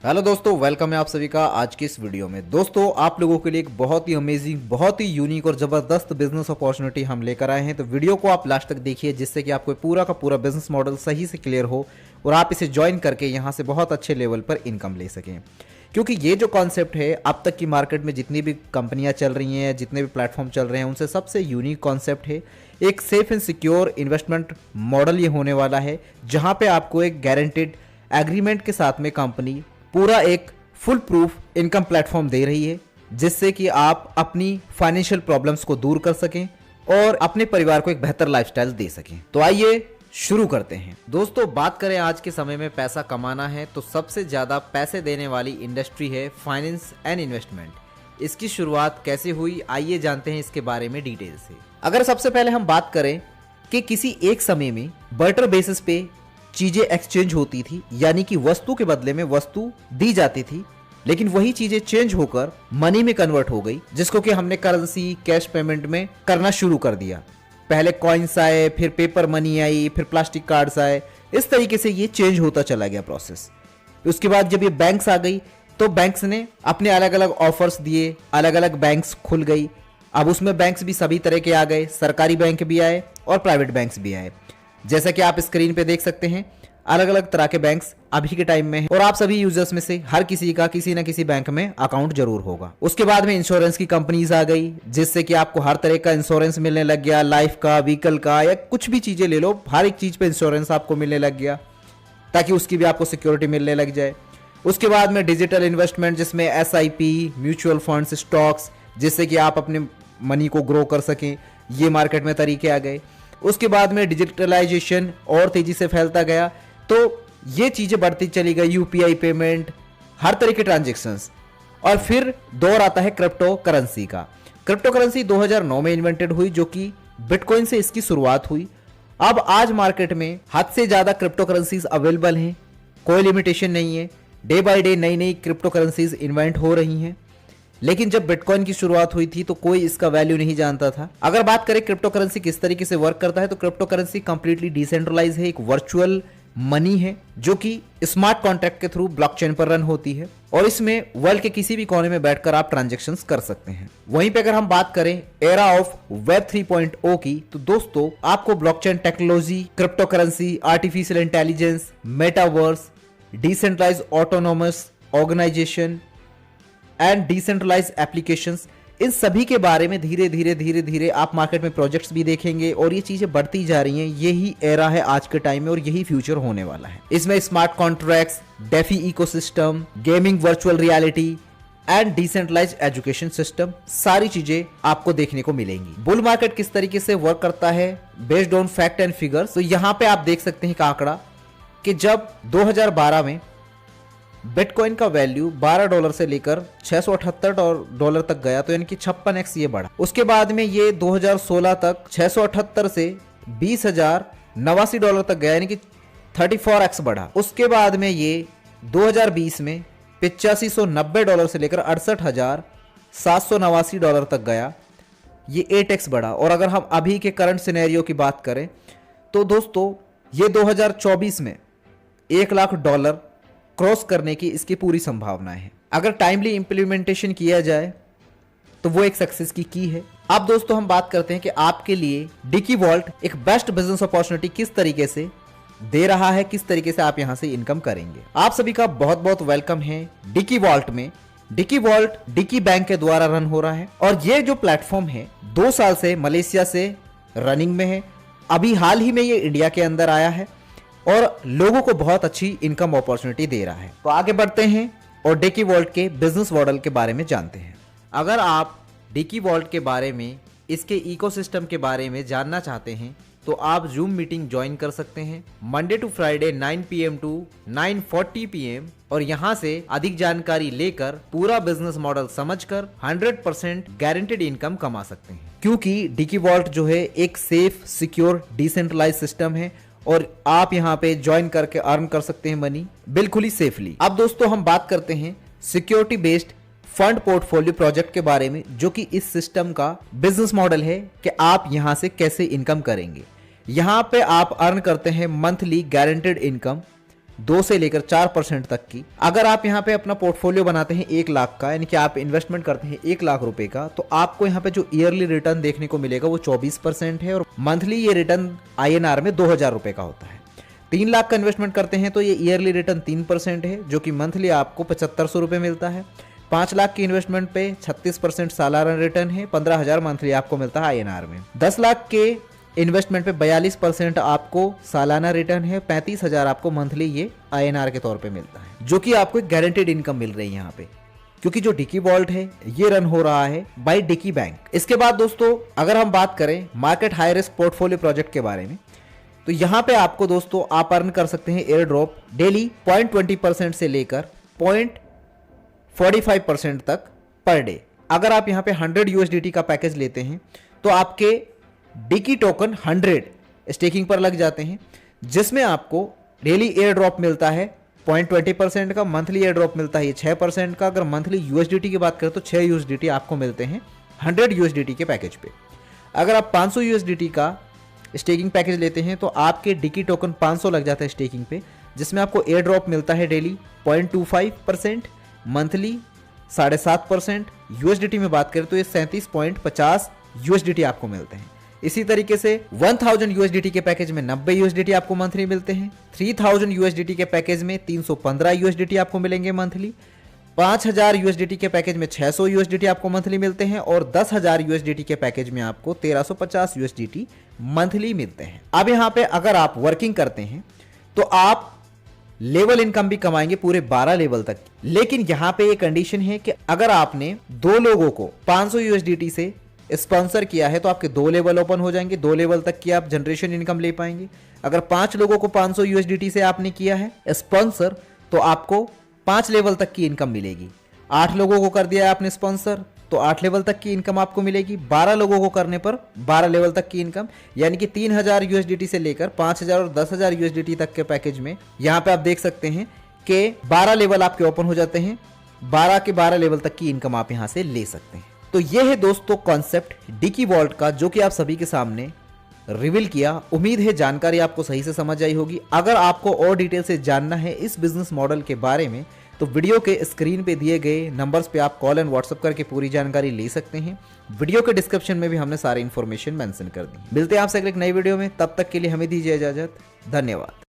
Hello दोस्तों, welcome है आप सभी का आज की इस वीडियो में। दोस्तों, आप लोगों के लिए एक बहुत ही अमेजिंग, बहुत ही यूनिक और ज़बरदस्त बिजनेस अपॉर्चुनिटी हम लेकर आए हैं। तो वीडियो को आप लास्ट तक देखिए, जिससे कि आपको पूरा का पूरा बिजनेस मॉडल सही से क्लियर हो और आप इसे ज्वाइन करके यहाँ से बहुत अच्छे लेवल पर इनकम ले सकें। क्योंकि ये जो कॉन्सेप्ट है, अब तक की मार्केट में जितनी भी कंपनियां चल रही हैं, जितने भी प्लेटफॉर्म चल रहे हैं, उनसे सबसे यूनिक कॉन्सेप्ट है। एक safe and secure investment model ये होने वाला है, जहाँ पे आपको एक गारंटेड एग्रीमेंट के साथ में कंपनी पूरा एक फुल प्रूफ इनकम प्लेटफॉर्म दे रही है, जिससे कि आप अपनी फाइनेंशियल प्रॉब्लम्स को दूर कर सकें और अपने परिवार को एक बेहतर लाइफस्टाइल दे सकें। तो आइए शुरू करते हैं। दोस्तों, बात करें आज के समय में पैसा कमाना है तो सबसे ज्यादा पैसे देने वाली इंडस्ट्री है फाइनेंस एंड इन्वेस्टमेंट। इसकी शुरुआत कैसे हुई, आइए जानते हैं इसके बारे में डिटेल से। अगर सबसे पहले हम बात करें कि किसी एक समय में बार्टर बेसिस पे चीजें एक्सचेंज होती थी, यानी कि वस्तु के बदले में वस्तु दी जाती थी, लेकिन वही चीजें चेंज होकर मनी में कन्वर्ट हो गई, जिसको कि हमने करेंसी कैश पेमेंट में करना शुरू कर दिया। पहले कॉइन्स आए, फिर पेपर मनी आई, फिर प्लास्टिक कार्ड्स आए। इस तरीके से ये चेंज होता चला गया प्रोसेस। उसके बाद जब ये बैंक्स आ गई तो बैंक्स ने अपने अलग अलग ऑफर्स दिए, अलग अलग बैंक्स खुल गई। अब उसमें बैंक्स भी सभी तरह के आ गए, सरकारी बैंक भी आए और प्राइवेट बैंक्स भी आए। जैसा कि आप स्क्रीन पे देख सकते हैं, अलग अलग तरह के बैंक्स अभी के टाइम में हैं और आप सभी यूजर्स में से हर किसी का किसी न किसी बैंक में अकाउंट जरूर होगा। उसके बाद में इंश्योरेंस की कंपनीज आ गई, जिससे कि आपको हर तरह का इंश्योरेंस मिलने लग गया। लाइफ का, व्हीकल का, या कुछ भी चीजें ले लो, हर एक चीज पे इंश्योरेंस आपको मिलने लग गया, ताकि उसकी भी आपको सिक्योरिटी मिलने लग जाए। उसके बाद में डिजिटल इन्वेस्टमेंट, जिसमें SIP, म्यूचुअल फंड्स, स्टॉक्स, जिससे कि आप अपने मनी को ग्रो कर सकें, ये मार्केट में तरीके आ गए। उसके बाद में डिजिटलाइजेशन और तेजी से फैलता गया, तो ये चीजें बढ़ती चली गई, UPI पेमेंट, हर तरह के ट्रांजेक्शन्स। और फिर दौर आता है क्रिप्टो करेंसी का। क्रिप्टो करेंसी 2009 में इन्वेंटेड हुई, जो कि बिटकॉइन से इसकी शुरुआत हुई। अब आज मार्केट में हद से ज्यादा क्रिप्टो करेंसीज अवेलेबल हैं, कोई लिमिटेशन नहीं है। डे बाय डे नई नई क्रिप्टो करेंसीज इन्वेंट हो रही हैं, लेकिन जब बिटकॉइन की शुरुआत हुई थी तो कोई इसका वैल्यू नहीं जानता था। अगर बात करें क्रिप्टो करेंसी किस तरीके से वर्क करता है, तो क्रिप्टो करेंसी कंप्लीटली डिसेंट्रलाइज है, एक वर्चुअल मनी है, जो कि स्मार्ट कॉन्ट्रैक्ट के थ्रू ब्लॉकचेन पर रन होती है और इसमें वर्ल्ड के किसी भी कोने में बैठकर आप ट्रांजैक्शंस कर सकते हैं। वहीं पे अगर हम बात करें एरा ऑफ वेब 3.0 की, तो दोस्तों आपको blockchain technology, crypto currency, artificial intelligence, metaverse, decentralize autonomous organization and decentralize applications, इन सभी के बारे में धीरे धीरे आप मार्केट में प्रोजेक्ट्स भी देखेंगे और ये चीजें बढ़ती जा रही हैं। यही एरा है आज के टाइम में और यही फ्यूचर होने वाला है। इसमें smart contracts, DeFi ecosystem, gaming, virtual reality and decentralize education system, सारी चीजें आपको देखने को मिलेंगी। बुल मार्केट किस तरीके से वर्क करता है based on fact and figures, तो यहाँ पे आप देख सकते हैं एक आंकड़ा कि जब 2012 में बिटकॉइन का वैल्यू $12 से लेकर $678 तक गया, तो यानी कि 56x ये बढ़ा। उसके बाद में ये 2016 तक 678 से $20,089 तक गया, यानी कि 34x बढ़ा। उसके बाद में ये 2020 में $8590 से लेकर $68,789 तक गया, ये 8x बढ़ा। और अगर हम अभी के करंट सिनेरियो की बात करें तो दोस्तों ये 2024 में $1 लाख क्रॉस करने की इसकी पूरी संभावना है। अगर टाइमली इंप्लीमेंटेशन किया जाए तो वो एक सक्सेस की है। अब दोस्तों हम बात करते हैं कि आपके लिए डिकी वॉल्ट एक बेस्ट बिजनेस अपॉर्चुनिटी किस तरीके से दे रहा है, किस तरीके से आप यहां से इनकम करेंगे। आप सभी का बहुत बहुत वेलकम है डिकी वॉल्ट में। डिकी वॉल्ट डिकी बैंक के द्वारा रन हो रहा है और ये जो प्लेटफॉर्म है 2 साल से मलेशिया से रनिंग में है। अभी हाल ही में ये इंडिया के अंदर आया है और लोगों को बहुत अच्छी इनकम अपॉर्चुनिटी दे रहा है। तो आगे बढ़ते हैं और डिकी वॉल्ट के बिजनेस मॉडल के बारे में जानते हैं। अगर आप डिकी वॉल्ट के बारे में, इसके इकोसिस्टम के बारे में जानना चाहते हैं तो आप जूम मीटिंग ज्वाइन कर सकते हैं Monday to Friday 9 PM to 9:40 PM और यहां से अधिक जानकारी लेकर पूरा बिजनेस मॉडल समझकर 100% गारंटेड इनकम कमा सकते हैं। क्योंकि डिकी वॉल्ट जो है एक सेफ, सिक्योर, डिसेंट्रलाइज सिस्टम है और आप यहाँ पे ज्वाइन करके अर्न कर सकते हैं मनी बिल्कुल ही सेफली। अब दोस्तों हम बात करते हैं security based fund portfolio project के बारे में, जो कि इस सिस्टम का बिजनेस मॉडल है कि आप यहाँ से कैसे इनकम करेंगे। यहाँ पे आप अर्न करते हैं मंथली गारंटेड इनकम 2 से लेकर 4% तक की। अगर आप यहाँ पे अपना पोर्टफोलियो बनाते हैं 1 लाख का, यानी कि आप इन्वेस्टमेंट करते हैं 1 लाख रुपए का, तो आपको यहाँ पे जो ईयरली रिटर्न देखने को मिलेगा वो 24% है और मंथली ये रिटर्न INR में 2000 रुपए का होता है। 3 लाख का इन्वेस्टमेंट करते हैं तो ये ईयरली रिटर्न 3% है, जो कि मंथली आपको 7500 रुपए मिलता है। 5 लाख की इन्वेस्टमेंट पे 36% सालाना रिटर्न है, 15,000 मंथली आपको मिलता है INR में। 10 लाख के इन्वेस्टमेंट पे 42% आपको सालाना रिटर्न है, 35,000 आपको मंथली ये INR के तौर पे मिलता है, जो कि आपको एक गारंटेड इनकम मिल रही है यहाँ पे, क्योंकि जो डिकी वॉल्ट है ये रन हो रहा है बाय डिकी बैंक। इसके बाद दोस्तों अगर हम बात करें market high risk portfolio project के बारे में, तो यहाँ पे आपको दोस्तों आप अर्न कर सकते हैं एयर ड्रॉप डेली 0.20% से लेकर 0.45% तक पर डे। अगर आप यहाँ पे 100 USDT का पैकेज लेते हैं तो आपके डिकी टोकन 100 स्टेकिंग पर लग जाते हैं, जिसमें आपको डेली एयर ड्रॉप मिलता है 0.20% का, मंथली एयर ड्रॉप मिलता है ये 6% का। अगर मंथली USDT की बात करें तो 6 USDT आपको मिलते हैं 100 USDT के पैकेज पे। अगर आप 500 USDT का स्टेकिंग पैकेज लेते हैं तो आपके डिकी टोकन 500 लग जाता है स्टेकिंग पे, जिसमें आपको एयर ड्रॉप मिलता है डेली 0.25%, मंथली 7.5%। USDT में बात करें तो ये 37.50 USDT आपको मिलते हैं। इसी तरीके से 1000 USDT के पैकेज में 90 USDT आपको मंथली मिलते हैं। 3000 USDT के पैकेज में 315 USDT आपको मिलेंगे मंथली। 5000 USDT के पैकेज में 600 USDT आपको मंथली मिलते हैं और 10,000 USDT के पैकेज में आपको 1350 USDT मंथली मिलते हैं। अब यहाँ पे अगर आप वर्किंग करते हैं तो आप लेवल इनकम भी कमाएंगे पूरे 12 लेवल तक। लेकिन यहाँ पे एक कंडीशन है कि अगर आपने 2 लोगों को 500 USDT से स्पॉन्सर किया है तो आपके 2 लेवल ओपन हो जाएंगे, 2 लेवल तक की आप जनरेशन इनकम ले पाएंगे। अगर 5 लोगों को 500 USDT से आपने किया है स्पॉन्सर तो आपको 5 लेवल तक की इनकम मिलेगी। 8 लोगों को कर दिया है आपने स्पॉन्सर तो 8 लेवल तक की इनकम आपको मिलेगी। 12 लोगों को करने पर 12 लेवल तक की इनकम, यानी कि 3000 USDT से लेकर 5000 और 10,000 USDT तक के पैकेज में यहाँ पे आप देख सकते हैं कि 12 लेवल आपके ओपन हो जाते हैं। 12 के 12 लेवल तक की इनकम आप यहाँ से ले सकते हैं। तो ये है दोस्तों कॉन्सेप्ट डिकी वॉल्ट का, जो कि आप सभी के सामने रिवील किया। उम्मीद है जानकारी आपको सही से समझ आई होगी। अगर आपको और डिटेल से जानना है इस बिजनेस मॉडल के बारे में तो वीडियो के स्क्रीन पे दिए गए नंबर्स पे आप कॉल एंड व्हाट्सएप करके पूरी जानकारी ले सकते हैं। वीडियो के डिस्क्रिप्शन में भी हमने सारी इन्फॉर्मेशन मेंशन कर दी। मिलते हैं आपसे एक नई वीडियो में, तब तक के लिए हमें दीजिए इजाजत। धन्यवाद।